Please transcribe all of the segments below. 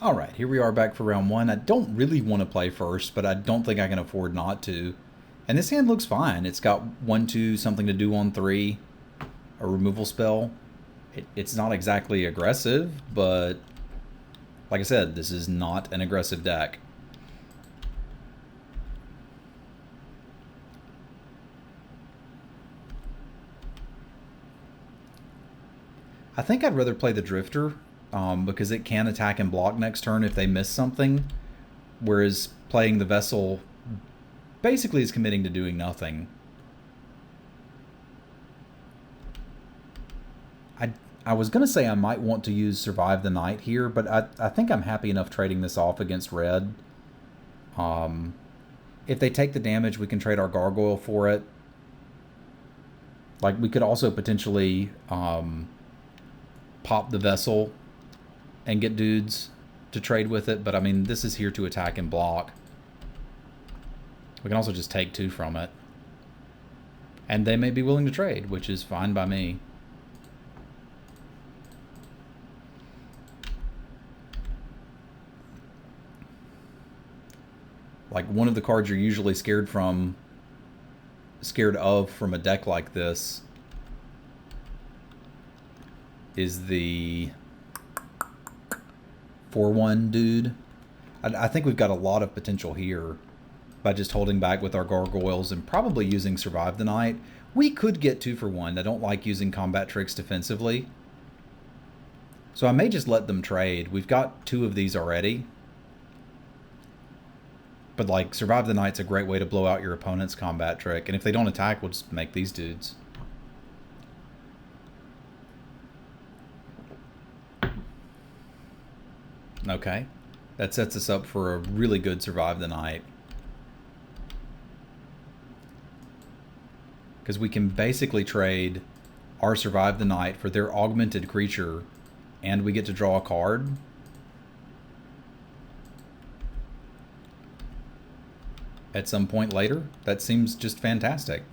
All right, here we are back for round one. I don't really want to play first, but I don't think I can afford not to. And this hand looks fine. It's got 1/2, something to do on 3, a removal spell. It's not exactly aggressive, but like I said, this is not an aggressive deck. I think I'd rather play the Drifter because it can attack and block next turn if they miss something, whereas playing the Vessel basically is committing to doing nothing. I was going to say I might want to use Survive the Night here, but I think I'm happy enough trading this off against red. If they take the damage, we can trade our Gargoyle for it. Like, we could also potentially pop the Vessel and get dudes to trade with it, but I mean, this is here to attack and block. We can also just take 2 from it. And they may be willing to trade, which is fine by me. Like, one of the cards you're usually scared of from a deck like this is the 4/1 dude. I think we've got a lot of potential here by just holding back with our Gargoyles and probably using Survive the Night. We could get 2 for 1. I don't like using combat tricks defensively, so I may just let them trade. We've got 2 of these already. But, like, Survive the Night's a great way to blow out your opponent's combat trick. And if they don't attack, we'll just make these dudes. Okay. That sets us up for a really good Survive the Night. Because we can basically trade our Survive the Night for their augmented creature, and we get to draw a card. At some point later. That seems just fantastic.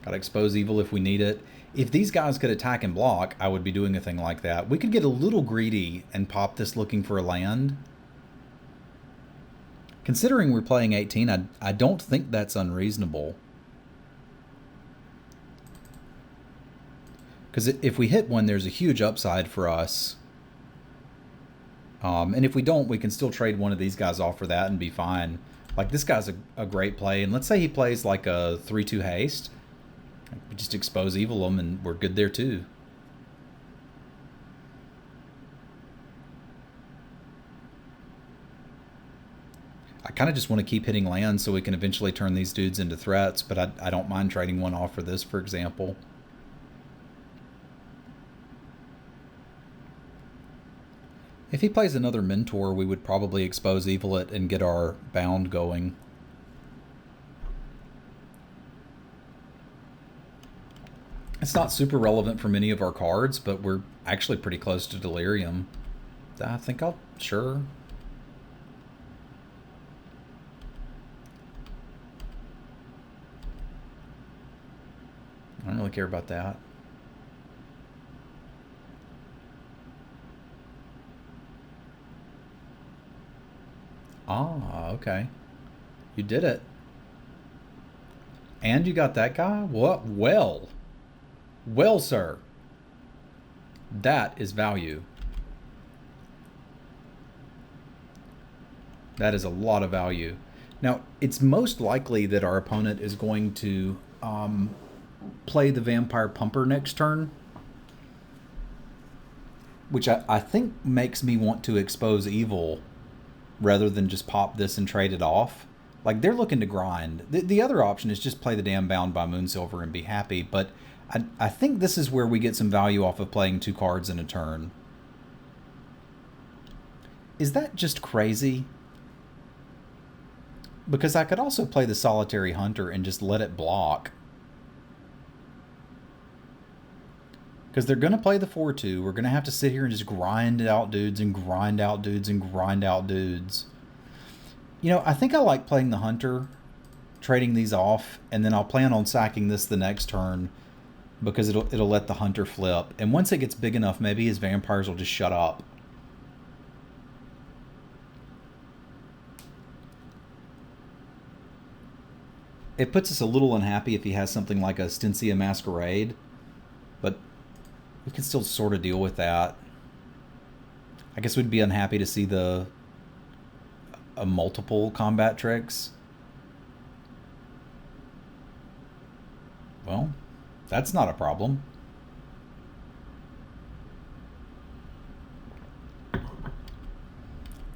Gotta expose evil if we need it. If these guys could attack and block, I would be doing a thing like that. We could get a little greedy and pop this looking for a land. Considering we're playing 18, I don't think that's unreasonable. Because if we hit one, there's a huge upside for us. And if we don't, we can still trade one of these guys off for that and be fine. Like, this guy's a great play. And let's say he plays like a 3/2 haste. We just expose evil him and we're good there too. I kind of just want to keep hitting lands so we can eventually turn these dudes into threats, but I don't mind trading one off for this, for example. If he plays another Mentor, we would probably expose evil it and get our bound going. It's not super relevant for many of our cards, but we're actually pretty close to Delirium. I think sure. I don't really care about that. Ah, okay. You did it. And you got that guy? What? Well, sir. That is value. That is a lot of value. Now, it's most likely that our opponent is going to play the Vampire Pumper next turn, which I think makes me want to expose evil rather than just pop this and trade it off. Like, they're looking to grind. The other option is just play the damn Bound by Moonsilver and be happy, but I think this is where we get some value off of playing 2 cards in a turn. Is that just crazy? Because I could also play the Solitary Hunter and just let it block. Because they're going to play the 4/2. We're going to have to sit here and just grind out dudes and grind out dudes and grind out dudes. You know, I think I like playing the Hunter, trading these off, and then I'll plan on sacking this the next turn because it'll let the Hunter flip. And once it gets big enough, maybe his vampires will just shut up. It puts us a little unhappy if he has something like a Styncia Masquerade, but we can still sort of deal with that. I guess we'd be unhappy to see the multiple combat tricks. Well, that's not a problem.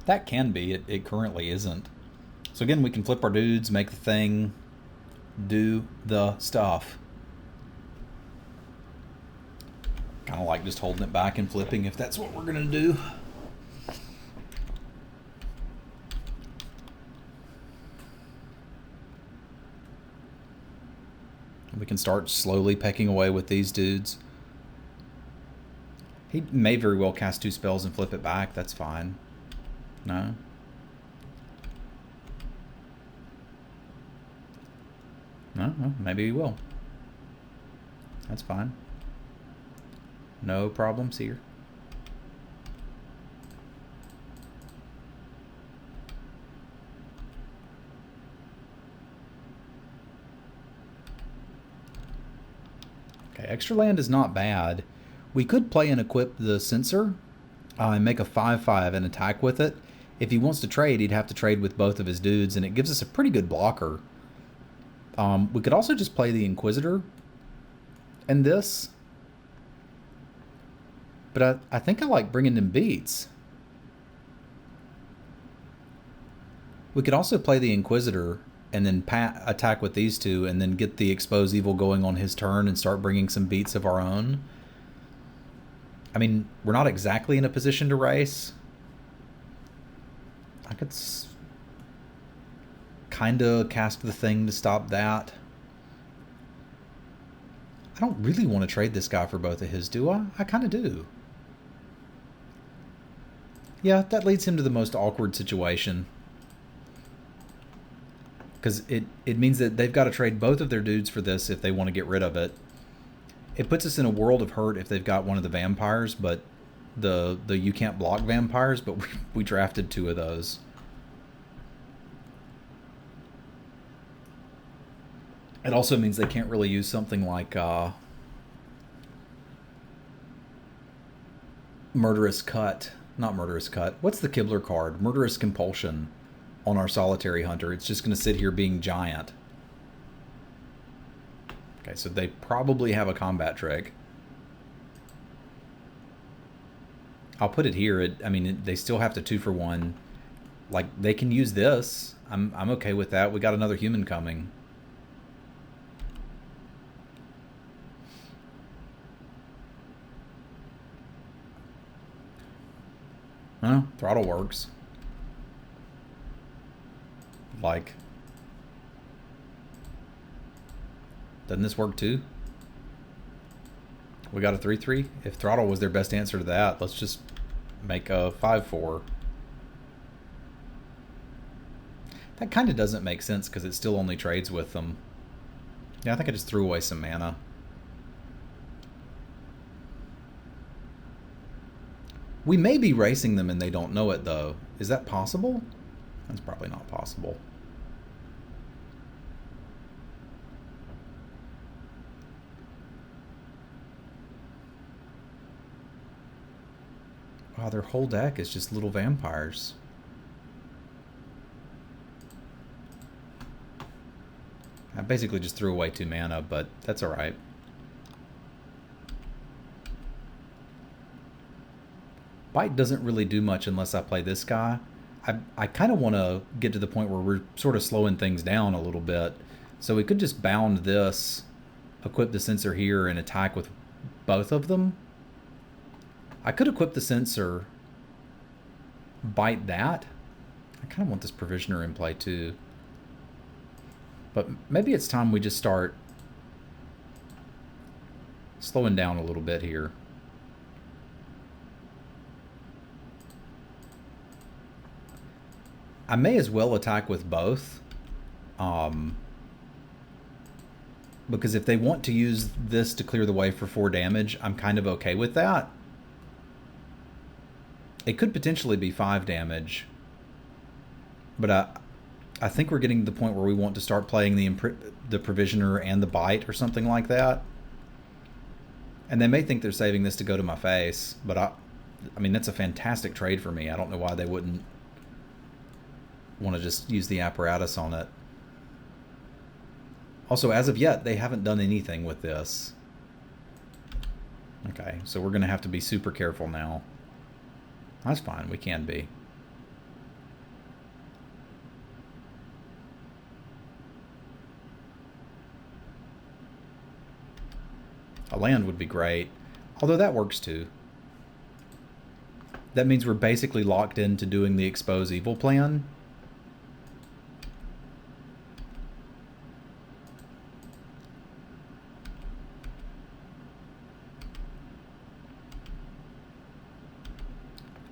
That can be. It currently isn't. So again, we can flip our dudes, make the thing, do the stuff. Kind of like just holding it back and flipping if that's what we're going to do. We can start slowly pecking away with these dudes. He may very well cast 2 spells and flip it back. That's fine. No? No? Well, maybe he will. That's fine. No problems here. Okay, extra land is not bad. We could play and equip the Censor and make a 5/5 and attack with it. If he wants to trade, he'd have to trade with both of his dudes, and it gives us a pretty good blocker. We could also just play the Inquisitor and this. But I think I like bringing in beats. We could also play the Inquisitor and then attack with these two and then get the Expose Evil going on his turn and start bringing some beats of our own. I mean, we're not exactly in a position to race. I could kind of cast the thing to stop that. I don't really want to trade this guy for both of his, do I? I kind of do. Yeah, that leads him to the most awkward situation. Because it means that they've got to trade both of their dudes for this if they want to get rid of it. It puts us in a world of hurt if they've got one of the vampires, but the you can't block vampires, but we drafted 2 of those. It also means they can't really use something like Murderous Cut. Not Murderous Cut. What's the Kibler card? Murderous Compulsion on our Solitary Hunter. It's just going to sit here being giant. Okay, so they probably have a combat trick. I'll put it here. I mean, they still have to 2-for-1. Like, they can use this. I'm okay with that. We got another human coming. Huh? Throttle works. Like, doesn't this work too? We got a 3/3. If throttle was their best answer to that, let's just make a 5/4. That kind of doesn't make sense because it still only trades with them. Yeah, I think I just threw away some mana. We may be racing them and they don't know it, though. Is that possible? That's probably not possible. Wow, their whole deck is just little vampires. I basically just threw away 2 mana, but that's alright. Bite doesn't really do much unless I play this guy. I kind of want to get to the point where we're sort of slowing things down a little bit. So we could just bound this, equip the Censor here, and attack with both of them. I could equip the Censor, bite that. I kind of want this Provisioner in play too. But maybe it's time we just start slowing down a little bit here. I may as well attack with both. Because if they want to use this to clear the way for 4 damage, I'm kind of okay with that. It could potentially be 5 damage. But I think we're getting to the point where we want to start playing the Provisioner and the Bite or something like that. And they may think they're saving this to go to my face, but I mean, that's a fantastic trade for me. I don't know why they wouldn't want to just use the apparatus on it. Also, as of yet, they haven't done anything with this. Okay, so we're going to have to be super careful now. That's fine, we can be. A land would be great, although that works too. That means we're basically locked into doing the Expose Evil plan.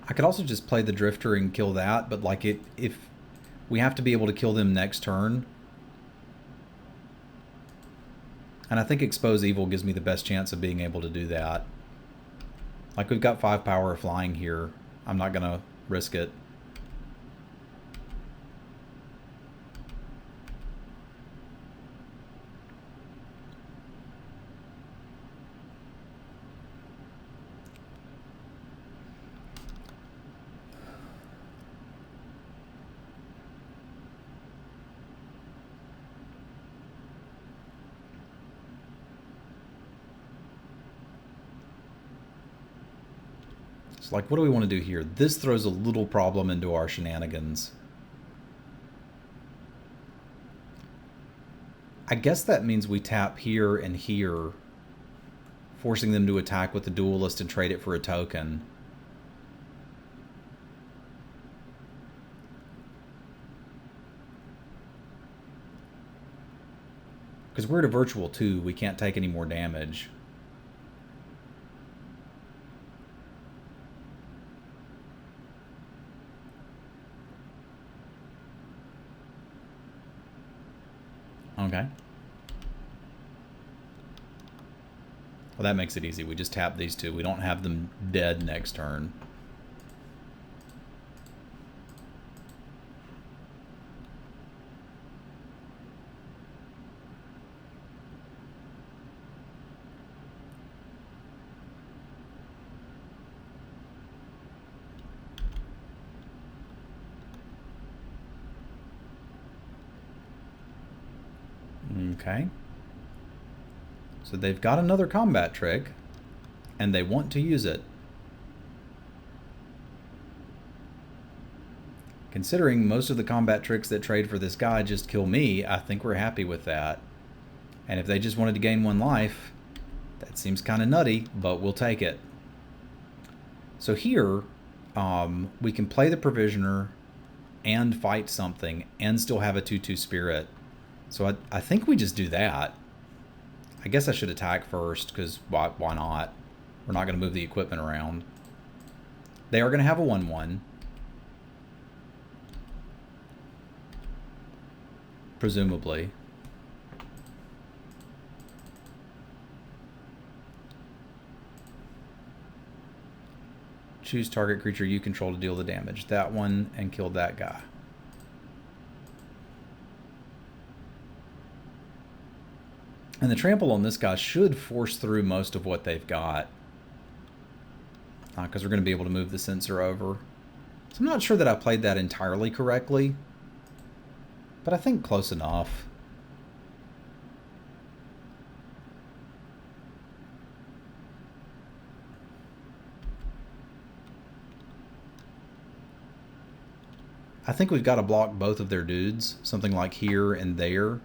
I could also just play the Drifter and kill that, but like if we have to be able to kill them next turn. And I think Expose Evil gives me the best chance of being able to do that. Like, we've got 5 power of flying here. I'm not going to risk it. Like, what do we want to do here? This throws a little problem into our shenanigans. I guess that means we tap here and here, forcing them to attack with the Duelist and trade it for a token. Because we're at a virtual 2, we can't take any more damage. Okay. Well, that makes it easy. We just tap these 2. We don't have them dead next turn. Okay. So they've got another combat trick, and they want to use it. Considering most of the combat tricks that trade for this guy just kill me, I think we're happy with that. And if they just wanted to gain 1 life, that seems kind of nutty, but we'll take it. So here, we can play the Provisioner and fight something and still have a 2/2 Spirit. So I think we just do that. I guess I should attack first, because why not? We're not going to move the equipment around. They are going to have a 1/1. Presumably. Choose target creature you control to deal the damage. That one, and kill that guy. And the trample on this guy should force through most of what they've got. Because we're going to be able to move the sensor over. So I'm not sure that I played that entirely correctly. But I think close enough. I think we've got to block both of their dudes. Something like here and there.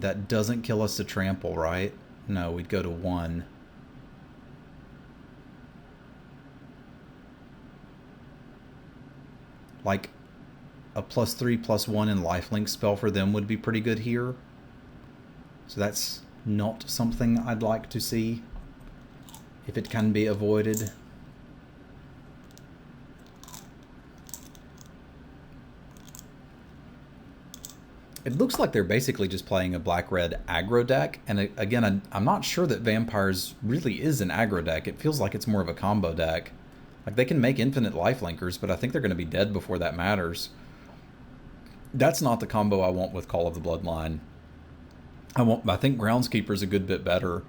That doesn't kill us to trample, right? No, we'd go to 1. Like a +3/+1 and lifelink spell for them would be pretty good here. So that's not something I'd like to see if it can be avoided. It looks like they're basically just playing a black-red aggro deck, and again, I'm not sure that Vampires really is an aggro deck. It feels like it's more of a combo deck. Like, they can make infinite lifelinkers, but I think they're going to be dead before that matters. That's not the combo I want with Call of the Bloodline. I think Groundskeeper is a good bit better.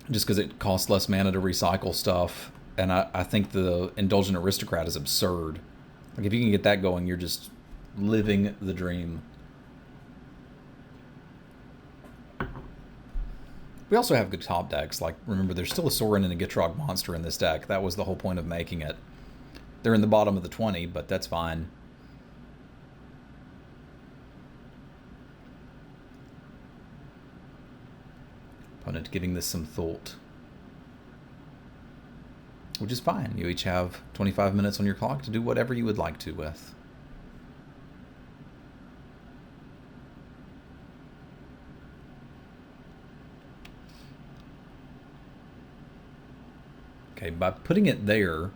Just because it costs less mana to recycle stuff. And I think the Indulgent Aristocrat is absurd. Like, if you can get that going, you're just living the dream. We also have good top decks. Like, remember, there's still a Sorin and a Gitrog monster in this deck. That was the whole point of making it. They're in the bottom of the 20, but that's fine. Opponent giving this some thought. Which is fine. You each have 25 minutes on your clock to do whatever you would like to with. Okay, by putting it there,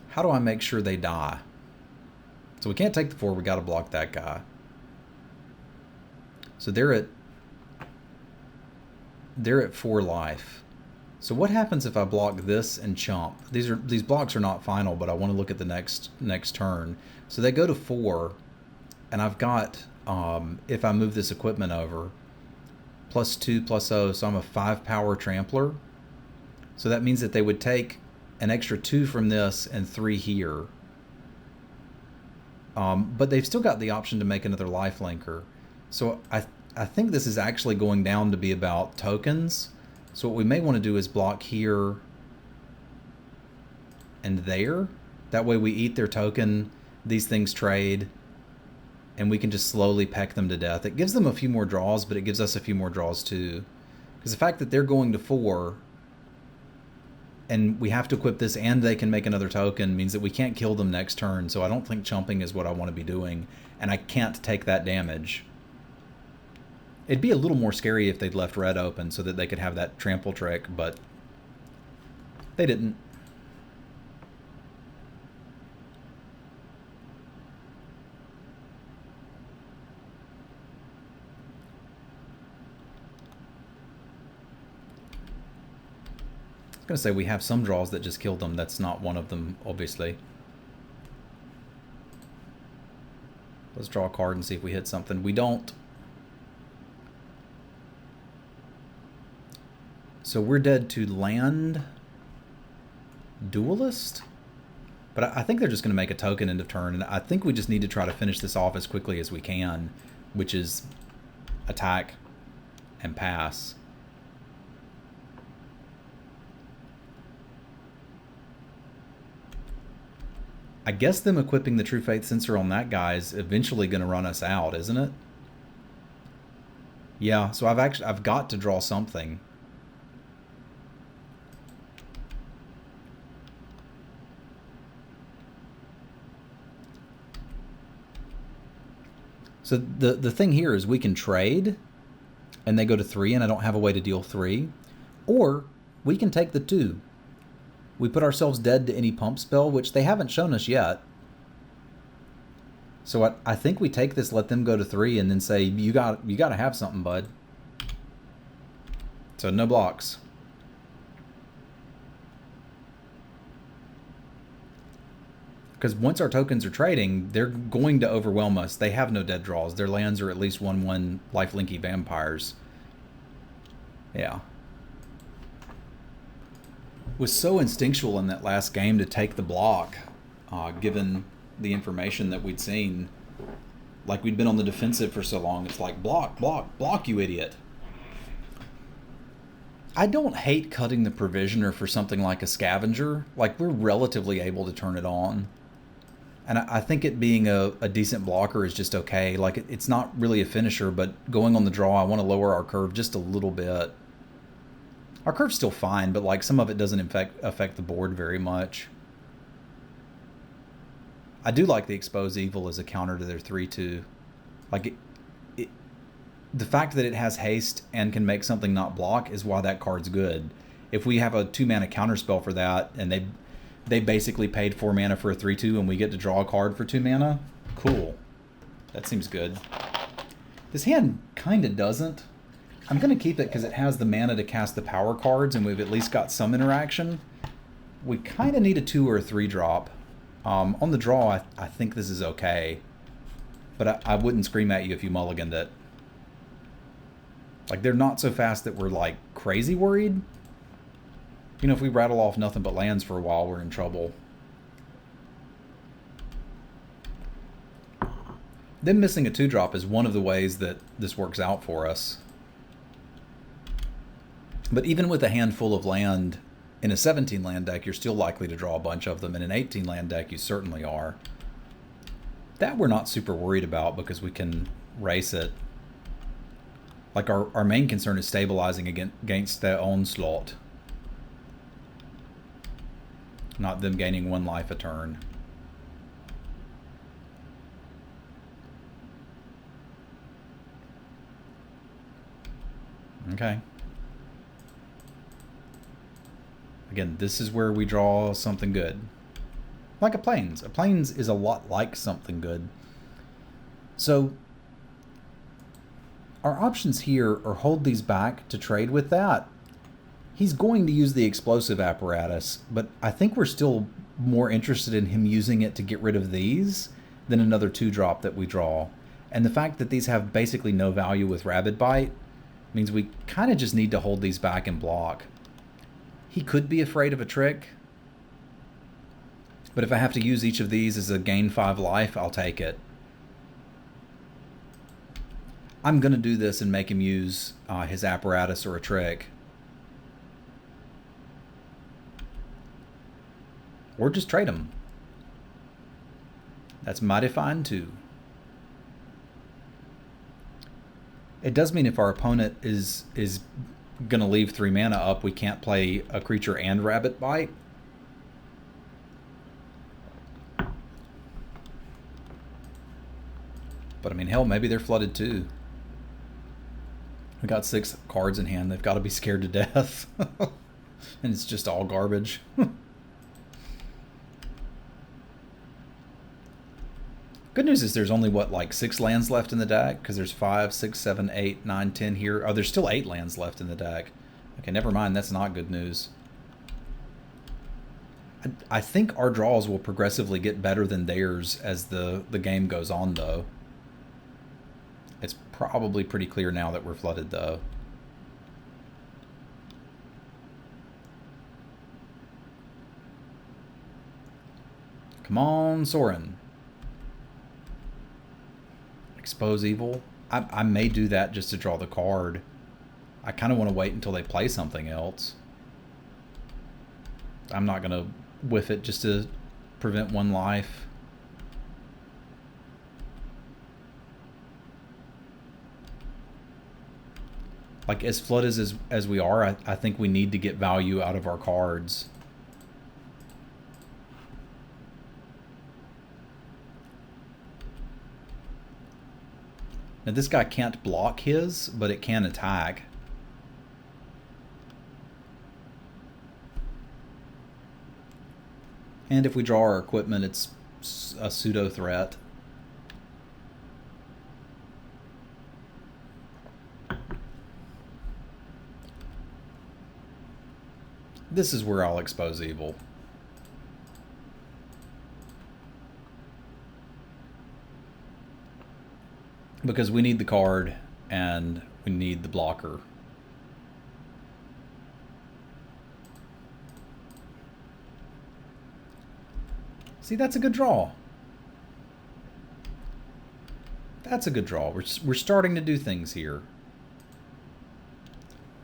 how do I make sure they die? So we can't take the 4, we gotta block that guy. So they're at 4 life. So what happens if I block this and chump? These blocks are not final, but I want to look at the next turn. So they go to 4, and I've got, if I move this equipment over, +2/+0, so I'm a 5 power trampler. So that means that they would take an extra 2 from this and 3 here. But they've still got the option to make another lifelinker. So I think this is actually going down to be about tokens. So what we may want to do is block here and there. That way we eat their token, these things trade, and we can just slowly peck them to death. It gives them a few more draws, but it gives us a few more draws too. Because the fact that they're going to 4, and we have to equip this and they can make another token, means that we can't kill them next turn. So I don't think chumping is what I want to be doing, and I can't take that damage. It'd be a little more scary if they'd left red open so that they could have that trample trick, but they didn't. I was going to say we have some draws that just killed them. That's not one of them, obviously. Let's draw a card and see if we hit something. We don't. So we're dead to land Duelist? But I think they're just going to make a token end of turn, and I think we just need to try to finish this off as quickly as we can, which is attack and pass. I guess them equipping the True Faith sensor on that guy is eventually going to run us out, isn't it? Yeah, so I've got to draw something. So the thing here is we can trade, and they go to 3, and I don't have a way to deal 3. Or we can take the 2. We put ourselves dead to any pump spell, which they haven't shown us yet. So I think we take this, let them go to 3, and then say, you got to have something, bud. So no blocks. Because once our tokens are trading, they're going to overwhelm us. They have no dead draws. Their lands are at least 1/1 lifelinky vampires. Yeah. Was so instinctual in that last game to take the block, given the information that we'd seen. Like, we'd been on the defensive for so long. It's like, block, block, block, you idiot. I don't hate cutting the Provisioner for something like a Scavenger. Like, we're relatively able to turn it on. And I think it being a decent blocker is just okay. Like, it's not really a finisher, but going on the draw, I want to lower our curve just a little bit. Our curve's still fine, but like some of it doesn't affect the board very much. I do like the Expose Evil as a counter to their 3/2. Like, the fact that it has haste and can make something not block is why that card's good. If we have a 2-mana counterspell for that, and they basically paid 4 mana for a 3/2 and we get to draw a card for 2 mana, cool. That seems good. This hand kind of doesn't. I'm going to keep it because it has the mana to cast the power cards, and we've at least got some interaction. We kind of need a 2 or a 3 drop. On the draw, I think this is okay. But I wouldn't scream at you if you mulliganed it. Like, they're not so fast that we're, like, crazy worried. You know, if we rattle off nothing but lands for a while, we're in trouble. Them missing a 2-drop is one of the ways that this works out for us. But even with a handful of land in a 17 land deck, you're still likely to draw a bunch of them. In an 18 land deck, you certainly are. That we're not super worried about because we can race it. Like, our main concern is stabilizing against their onslaught. Not them gaining 1 life a turn. Okay. Again, this is where we draw something good. Like a Plains. A Plains is a lot like something good. So, our options here are hold these back to trade with that. He's going to use the explosive apparatus, but I think we're still more interested in him using it to get rid of these than another 2-drop that we draw. And the fact that these have basically no value with Rabid Bite means we kind of just need to hold these back and block. He could be afraid of a trick, but if I have to use each of these as a gain 5 life, I'll take it. I'm going to do this and make him use his apparatus or a trick. Or just trade him. That's mighty fine too. It does mean if our opponent is going to leave 3 mana up, we can't play a creature and Rabbit Bite. But I mean, hell, maybe they're flooded too. We got 6 cards in hand. They've got to be scared to death. And it's just all garbage. Good news is there's only, what, like 6 lands left in the deck? Because there's 5, 6, 7, 8, 9, 10 here. Oh, there's still 8 lands left in the deck. Okay, never mind. That's not good news. I think our draws will progressively get better than theirs as the game goes on, though. It's probably pretty clear now that we're flooded, though. Come on, Sorin. Expose Evil. I may do that just to draw the card. I kind of want to wait until they play something else. I'm not going to whiff it just to prevent 1 life. Like, as flooded as we are, I think we need to get value out of our cards. Now, this guy can't block his, but it can attack. And if we draw our equipment, it's a pseudo threat. This is where I'll expose Evil. Because we need the card and we need the blocker. See, that's a good draw. That's a good draw. We're starting to do things here.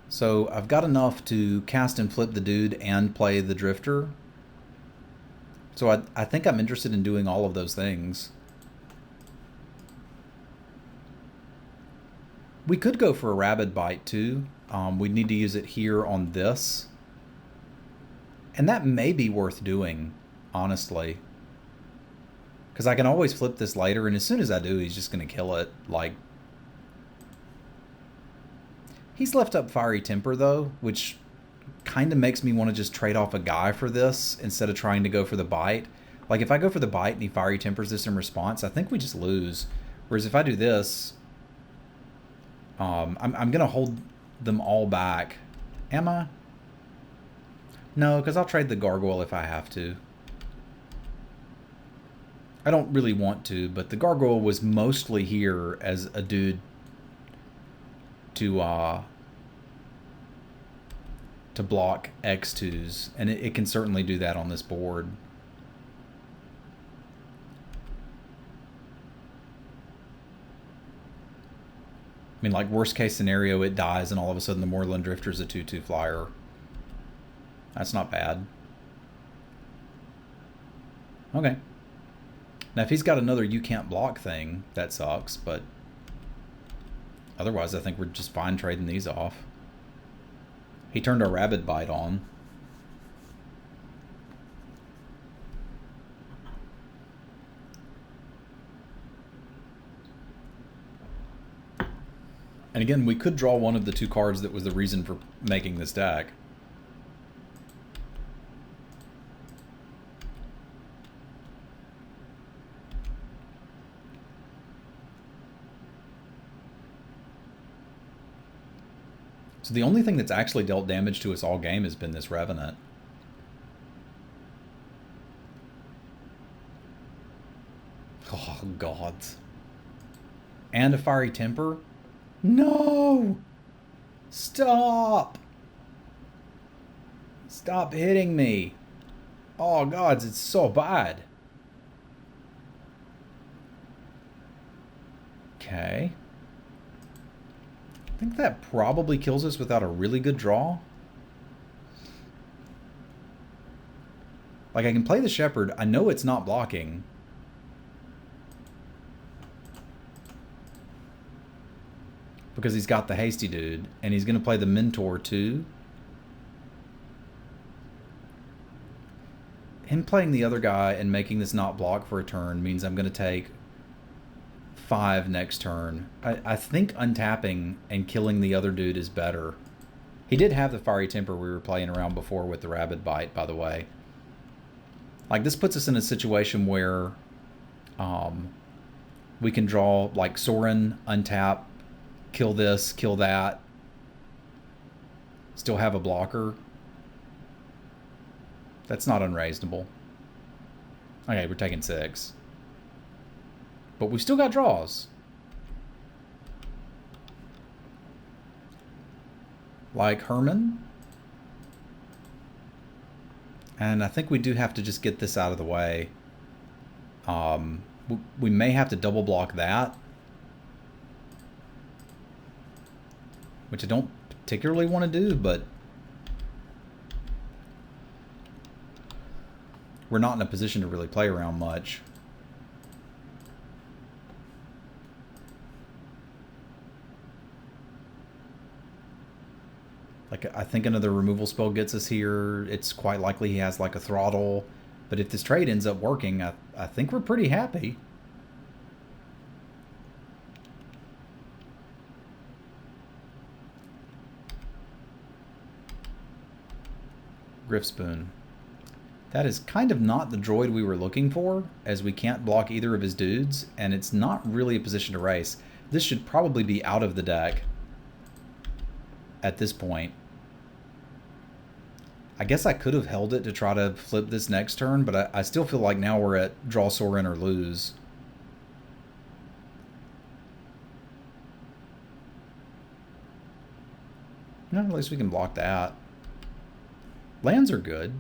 So I've got enough to cast and flip the dude and play the Drifter. So I think I'm interested in doing all of those things. We could go for a Rabid Bite too. We'd need to use it here on this. And that may be worth doing, honestly. Because I can always flip this later, and as soon as I do, he's just going to kill it. Like, he's left up Fiery Temper, though, which kind of makes me want to just trade off a guy for this instead of trying to go for the bite. Like, if I go for the bite and he Fiery Tempers this in response, I think we just lose. Whereas if I do this, I'm going to hold them all back. Am I? No, because I'll trade the Gargoyle if I have to. I don't really want to, but the Gargoyle was mostly here as a dude to block X2s, and it can certainly do that on this board. I mean, like, worst case scenario, it dies, and all of a sudden the Moorland Drifter's a 2/2 flyer. That's not bad. Okay. Now, if he's got another you can't block thing, that sucks, but otherwise I think we're just fine trading these off. He turned our Rabid Bite on. And again, we could draw one of the 2 cards that was the reason for making this deck. So the only thing that's actually dealt damage to us all game has been this Revenant. Oh, God. And a Fiery Temper? No! Stop! Stop hitting me. Oh, gods, it's so bad. Okay. I think that probably kills us without a really good draw. Like, I can play the Shepherd. I know it's not blocking. Because he's got the Hasty Dude. And he's going to play the Mentor too. Him playing the other guy and making this not block for a turn means I'm going to take 5 next turn. I think untapping and killing the other dude is better. He did have the Fiery Temper we were playing around before with the Rabid Bite, by the way. Like, this puts us in a situation where we can draw, like, Sorin, untap, kill this, kill that, still have a blocker. That's not unreasonable. Okay, we're taking 6. But we still got draws. Like Herman. And I think we do have to just get this out of the way. We may have to double block that. Which I don't particularly want to do, but we're not in a position to really play around much. Like, I think another removal spell gets us here. It's quite likely he has, like, a throttle. But if this trade ends up working, I think we're pretty happy. Griffspoon. That is kind of not the droid we were looking for, as we can't block either of his dudes, and it's not really a position to race. This should probably be out of the deck at this point. I guess I could have held it to try to flip this next turn, but I still feel like now we're at draw Sorin or lose. No, at least we can block that. Lands are good.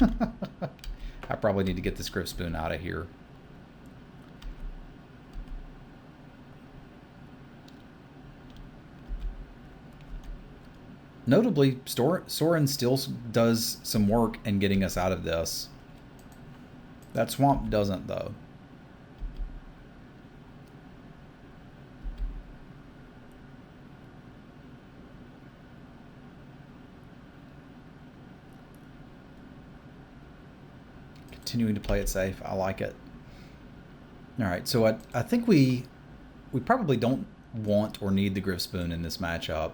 I probably need to get this Griffspoon out of here. Notably, Sorin still does some work in getting us out of this. That Swamp doesn't, though. Continuing to play it safe. I like it. All right, so I think we probably don't want or need the Griffspoon in this matchup.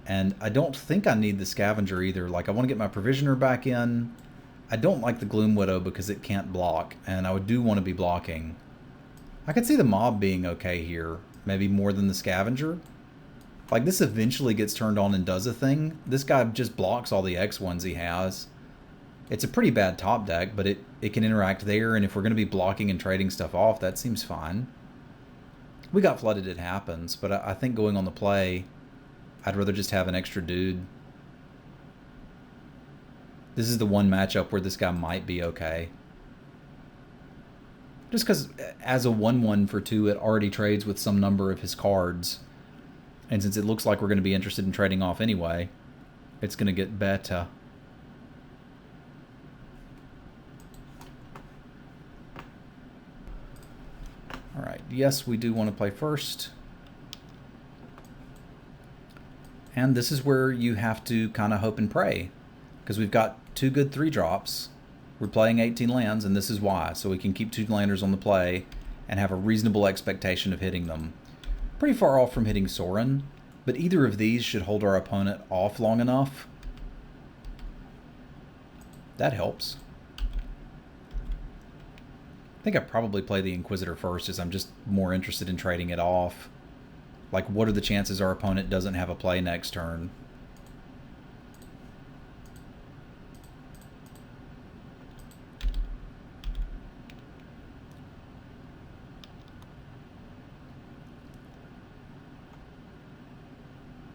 And I don't think I need the Scavenger either. Like, I want to get my Provisioner back in. I don't like the Gloom Widow because it can't block, and I do want to be blocking. I could see the Mob being okay here, maybe more than the Scavenger. Like, this eventually gets turned on and does a thing. This guy just blocks all the X1s he has. It's a pretty bad top deck, but it can interact there, and if we're going to be blocking and trading stuff off, that seems fine. We got flooded, it happens, but I think going on the play, I'd rather just have an extra dude. This is the one matchup where this guy might be okay. Just because as a 1/1 for 2, it already trades with some number of his cards. And since it looks like we're going to be interested in trading off anyway, it's going to get better. Alright, yes, we do want to play first. And this is where you have to kind of hope and pray. Because we've got 2 good 3-drops. We're playing 18 lands, and this is why. So we can keep 2 landers on the play and have a reasonable expectation of hitting them. Pretty far off from hitting Sorin, but either of these should hold our opponent off long enough. That helps. I think I probably play the Inquisitor first, as I'm just more interested in trading it off. Like, what are the chances our opponent doesn't have a play next turn?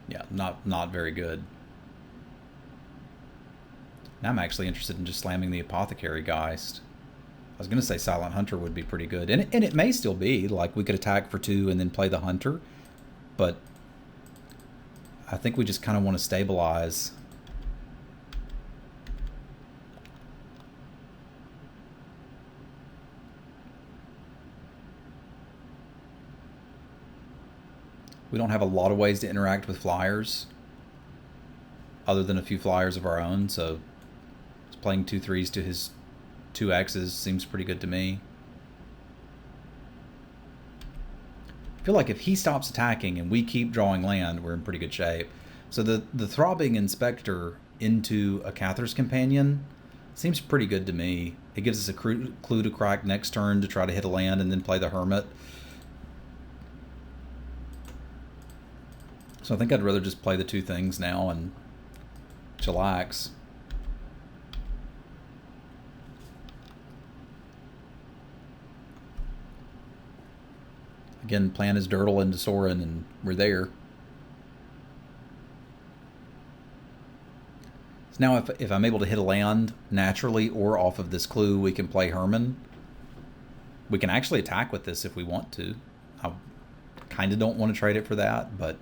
Yeah, not very good. Now I'm actually interested in just slamming the Apothecary Geist. I was going to say Silent Hunter would be pretty good. And it may still be. Like, we could attack for 2 and then play the Hunter. But I think we just kind of want to stabilize. We don't have a lot of ways to interact with flyers, other than a few flyers of our own, so playing 2 3s to his 2 X's seems pretty good to me. I feel like if he stops attacking and we keep drawing land, we're in pretty good shape. So the Throbbing Inspector into a Cather's Companion seems pretty good to me. It gives us a clue to crack next turn to try to hit a land and then play the Hermit. So I think I'd rather just play the 2 things now and chillax. Again, plan is Dirtle into Sorin, and we're there. So now if I'm able to hit a land naturally or off of this clue, we can play Herman. We can actually attack with this if we want to. I kind of don't want to trade it for that, but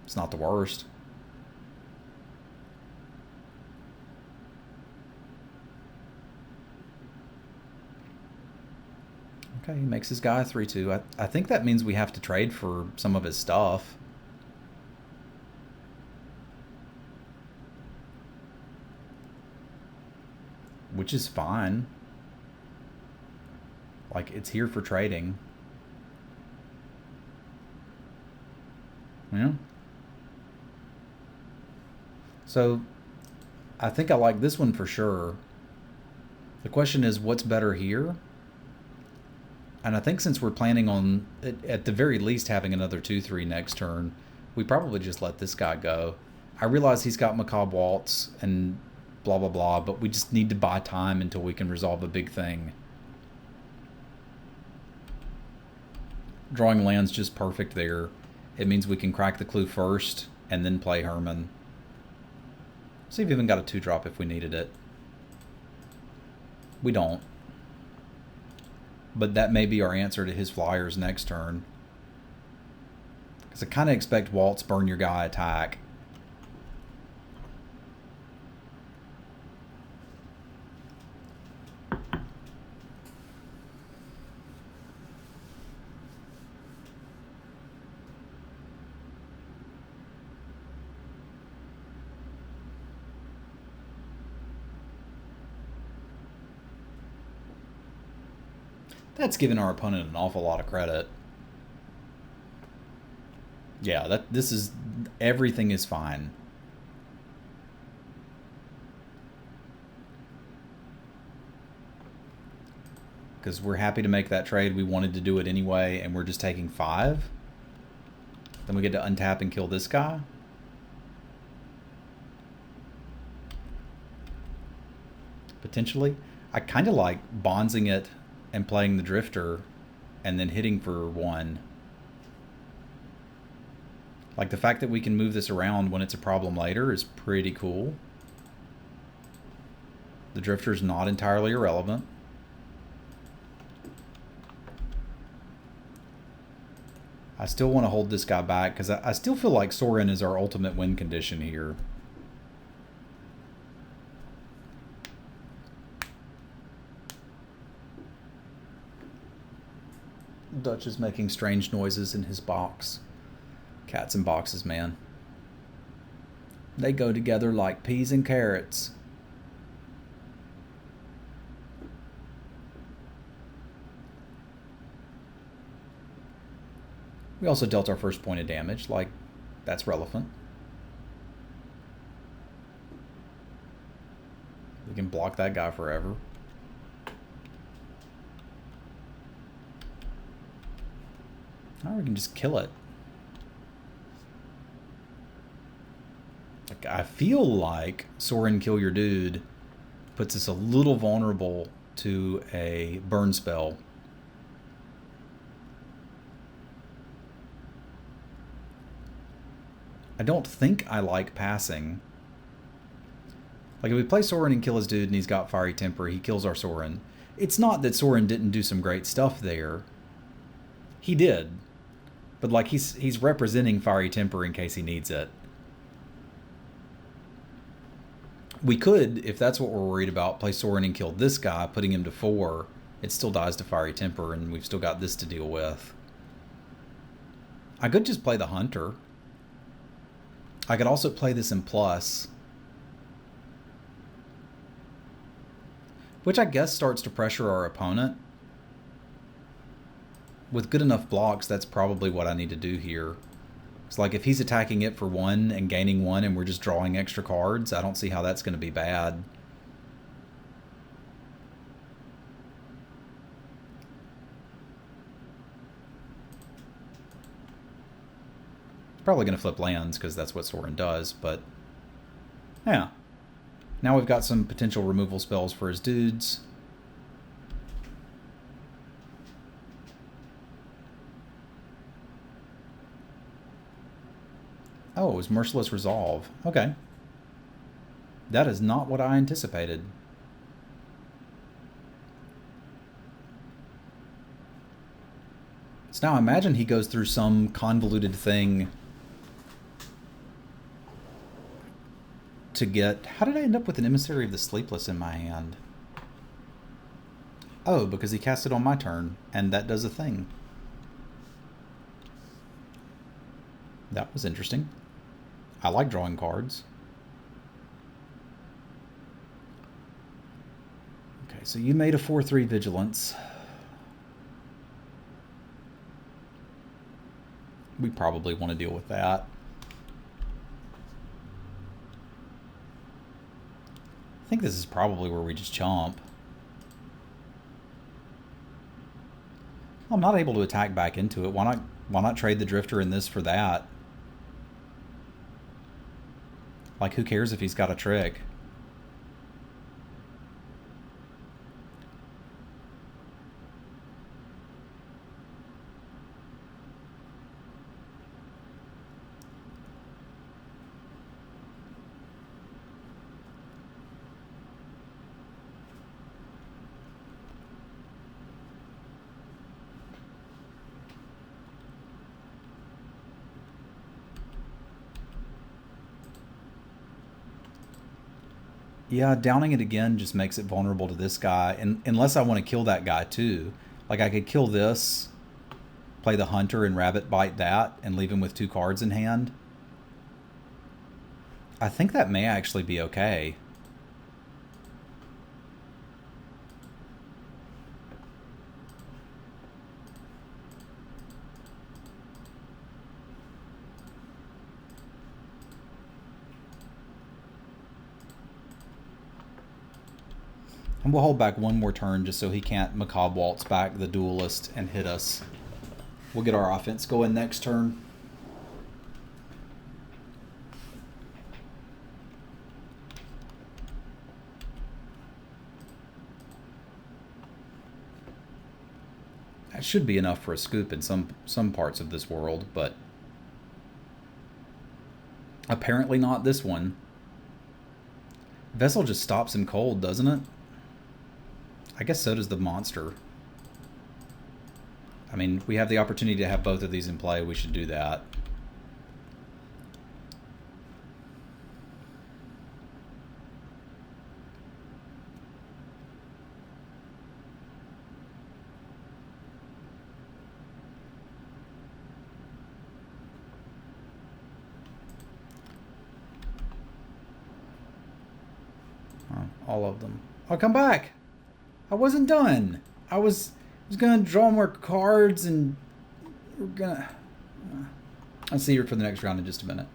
it's not the worst. Okay, he makes his guy a 3/2. I think that means we have to trade for some of his stuff. Which is fine. Like, it's here for trading. Yeah. So, I think I like this one for sure. The question is, what's better here? And I think since we're planning on, at the very least, having another 2/3 next turn, we probably just let this guy go. I realize he's got Macabre Waltz and blah, blah, blah, but we just need to buy time until we can resolve a big thing. Drawing land's just perfect there. It means we can crack the clue first and then play Herman. See if we even got a 2-drop if we needed it. We don't. But that may be our answer to his flyers next turn. Because I kind of expect Waltz, burn your guy, attack. That's giving our opponent an awful lot of credit. Yeah, everything is fine. Because we're happy to make that trade. We wanted to do it anyway, and we're just taking 5. Then we get to untap and kill this guy. Potentially. I kind of like bonzing it and playing the Drifter and then hitting for 1. Like, the fact that we can move this around when it's a problem later is pretty cool. The Drifter's not entirely irrelevant. I still want to hold this guy back because I still feel like Sorin is our ultimate win condition here. Dutch is making strange noises in his box. Cats and boxes, man. They go together like peas and carrots. We also dealt our first point of damage, like, that's relevant. We can block that guy forever. Or we can just kill it. Like, I feel like Sorin Kill Your Dude puts us a little vulnerable to a burn spell. I don't think I like passing. Like, if we play Sorin and kill his dude and he's got Fiery Temper, he kills our Sorin. It's not that Sorin didn't do some great stuff there. He did. But, like, he's representing Fiery Temper in case he needs it. We could, if that's what we're worried about, play Sorin and kill this guy, putting him to 4. It still dies to Fiery Temper, and we've still got this to deal with. I could just play the Hunter. I could also play this in plus, which I guess starts to pressure our opponent. With good enough blocks, that's probably what I need to do here. It's like, if he's attacking it for 1 and gaining 1 and we're just drawing extra cards, I don't see how that's going to be bad. Probably going to flip lands because that's what Sorin does, but yeah. Now we've got some potential removal spells for his dudes. Oh, it was Merciless Resolve. Okay. That is not what I anticipated. So now I imagine he goes through some convoluted thing to get... How did I end up with an Emissary of the Sleepless in my hand? Oh, because he cast it on my turn, and that does a thing. That was interesting. I like drawing cards. Okay, so you made a 4/3 Vigilance. We probably want to deal with that. I think this is probably where we just chomp. I'm not able to attack back into it. Why not trade the Drifter in this for that? Like, who cares if he's got a trick? Yeah, downing it again just makes it vulnerable to this guy. And unless I want to kill that guy too. Like, I could kill this, play the Hunter and Rabbit Bite that, and leave him with 2 cards in hand. I think that may actually be okay. And we'll hold back 1 more turn just so he can't Macabre Waltz back the Duelist and hit us. We'll get our offense going next turn. That should be enough for a scoop in some parts of this world, but apparently not this one. Vessel just stops him cold, doesn't it? I guess so does the monster. I mean, we have the opportunity to have both of these in play. We should do that. All of them. I'll come back. I wasn't done. I was gonna draw more cards and we're gonna. I'll see you for the next round in just a minute.